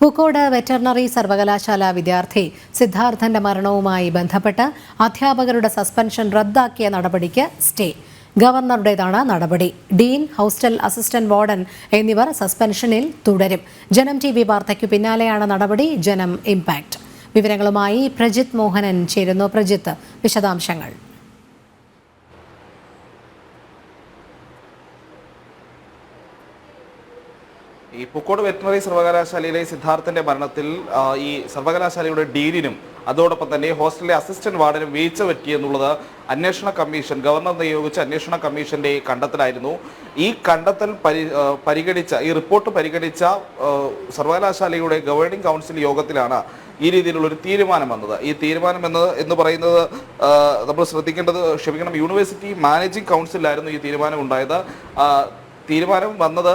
Pookode veterinary സർവകലാശാല വിദ്യാർത്ഥി സിദ്ധാർത്ഥന്റെ മരണവുമായി ബന്ധപ്പെട്ട് അധ്യാപകരുടെ സസ്പെൻഷൻ റദ്ദാക്കിയ നടപടിക്ക് സ്റ്റേ. ഗവർണറുടേതാണ് നടപടി. ഡീൻ, ഹോസ്റ്റൽ അസിസ്റ്റന്റ് വാർഡൻ എന്നിവർ സസ്പെൻഷനിൽ തുടരും. ജനം TV വാർത്തയ്ക്കു പിന്നാലെയാണ് നടപടി. ജനം ഇംപാക്ട് വിവരങ്ങളുമായി പ്രജിത് മോഹനൻ ചേരുന്നു. പ്രജിത്ത്, വിശദാംശങ്ങൾ. ഈ പൂക്കോട് വെറ്ററിനറി സർവകലാശാലയിലെ സിദ്ധാർത്ഥന്റെ മരണത്തിൽ ഈ സർവകലാശാലയുടെ ഡീനിനും അതോടൊപ്പം തന്നെ ഹോസ്റ്റലിലെ അസിസ്റ്റന്റ് വാർഡനും വീഴ്ച പറ്റിയെന്നുള്ളത് അന്വേഷണ കമ്മീഷൻ, ഗവർണർ നിയോഗിച്ച അന്വേഷണ കമ്മീഷന്റെ കണ്ടെത്തലായിരുന്നു. ഈ കണ്ടെത്തൽ പരിഗണിച്ച ഈ റിപ്പോർട്ട് പരിഗണിച്ച സർവകലാശാലയുടെ ഗവേണിംഗ് കൗൺസിൽ യോഗത്തിലാണ് ഈ രീതിയിലുള്ളൊരു തീരുമാനം വന്നത്. ഈ തീരുമാനം എന്ന് പറയുന്നത് നമ്മൾ ശ്രദ്ധിക്കേണ്ടത്, യൂണിവേഴ്സിറ്റി മാനേജിംഗ് കൗൺസിലായിരുന്നു ഈ തീരുമാനം ഉണ്ടായത്. തീരുമാനം വന്നത്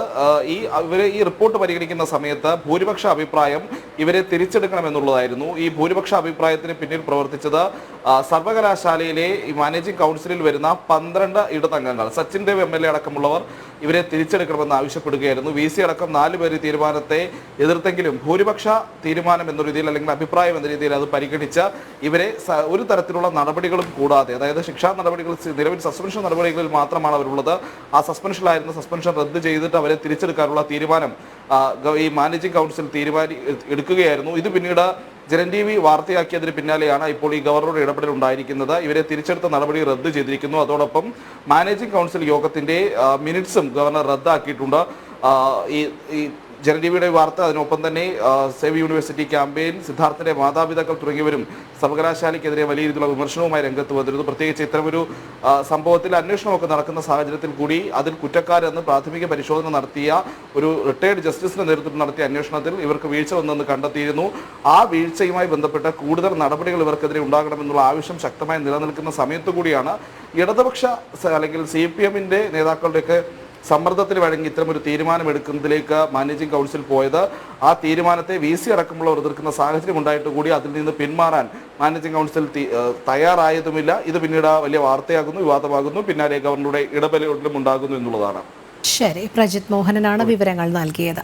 ഇവരെ ഈ റിപ്പോർട്ട് പരിഗണിക്കുന്ന സമയത്ത് ഭൂരിപക്ഷ അഭിപ്രായം ഇവരെ തിരിച്ചെടുക്കണമെന്നുള്ളതായിരുന്നു. ഈ ഭൂരിപക്ഷ അഭിപ്രായത്തിന് പിന്നിൽ പ്രവർത്തിച്ചത് സർവകലാശാലയിലെ ഈ മാനേജിംഗ് കൗൺസിലിൽ വരുന്ന 12 ഇടതംഗങ്ങൾ, സച്ചിൻ ദേവ് MLA അടക്കമുള്ളവർ ഇവരെ തിരിച്ചെടുക്കണമെന്ന് ആവശ്യപ്പെടുകയായിരുന്നു. VC അടക്കം 4 പേര് തീരുമാനത്തെ എതിർത്തെങ്കിലും ഭൂരിപക്ഷ തീരുമാനം എന്ന രീതിയിൽ അല്ലെങ്കിൽ അഭിപ്രായം എന്ന രീതിയിൽ അത് പരിഗണിച്ച് ഇവരെ ഒരു തരത്തിലുള്ള നടപടികളും കൂടാതെ, അതായത് ശിക്ഷാ നടപടികൾ, നിലവിൽ സസ്പെൻഷൻ നടപടികളിൽ മാത്രമാണ് അവരുള്ളത്. ആ സസ്പെൻഷനിലായിരുന്ന സസ്പെൻഷൻ റദ്ദ് ചെയ്തിട്ട് അവരെ തിരിച്ചെടുക്കാനുള്ള തീരുമാനം ഈ മാനേജിംഗ് കൗൺസിൽ എടുക്കുകയായിരുന്നു. ഇത് പിന്നീട് ജനം TV വാർത്തയാക്കിയതിന് പിന്നാലെയാണ് ഇപ്പോൾ ഈ ഗവർണറുടെ ഇടപെടൽ ഉണ്ടായിരിക്കുന്നത്. ഇവരെ തിരിച്ചെടുത്ത നടപടി റദ്ദ് ചെയ്തിരിക്കുന്നു. അതോടൊപ്പം മാനേജിംഗ് കൗൺസിൽ യോഗത്തിന്റെ മിനിറ്റ്സും ഗവർണർ റദ്ദാക്കിയിട്ടുണ്ട്. ഈ ജനം TVയുടെ വാർത്ത, അതിനൊപ്പം തന്നെ സേവ് യൂണിവേഴ്സിറ്റി ക്യാമ്പയിൻ, സിദ്ധാർത്ഥന്റെ മാതാപിതാക്കൾ തുടങ്ങിയവരും സർവകലാശാലയ്ക്കെതിരെ വലിയ രീതിയിലുള്ള വിമർശനവുമായി രംഗത്ത് വന്നിരുന്നു. പ്രത്യേകിച്ച് ഇത്തരമൊരു സംഭവത്തിൽ അന്വേഷണമൊക്കെ നടക്കുന്ന സാഹചര്യത്തിൽ കൂടി അതിൽ കുറ്റക്കാരെന്ന് പ്രാഥമിക പരിശോധന നടത്തിയ ഒരു റിട്ടയർഡ് ജസ്റ്റിസിന്റെ നേതൃത്വത്തിൽ നടത്തിയ അന്വേഷണത്തിൽ ഇവർക്ക് വീഴ്ച വന്നെന്ന് കണ്ടെത്തിയിരുന്നു. ആ വീഴ്ചയുമായി ബന്ധപ്പെട്ട കൂടുതൽ നടപടികൾ ഇവർക്കെതിരെ ഉണ്ടാകണമെന്നുള്ള ആവശ്യം ശക്തമായി നിലനിൽക്കുന്ന സമയത്തു കൂടിയാണ് ഇടതുപക്ഷ അല്ലെങ്കിൽ CPMന്റെ നേതാക്കളുടെയൊക്കെ സമ്മർദ്ദത്തിന് വഴങ്ങി ഇത്തരമൊരു തീരുമാനമെടുക്കുന്നതിലേക്ക് മാനേജിംഗ് കൗൺസിൽ പോയത്. ആ തീരുമാനത്തെ VC അടക്കമുള്ളവർ എതിർക്കുന്ന സാഹചര്യം ഉണ്ടായിട്ട് കൂടി അതിൽ നിന്ന് പിന്മാറാൻ മാനേജിംഗ് കൗൺസിൽ തയ്യാറായതുമില്ല. ഇത് പിന്നീട് വലിയ വാർത്തയാകുന്നു, വിവാദമാകുന്നു, പിന്നാലെ ഗവർണറുടെ ഇടപെടലും ഉണ്ടാകുന്നു എന്നുള്ളതാണ്. ശരി, പ്രജിത് മോഹനനാണ് വിവരങ്ങൾ നൽകിയത്.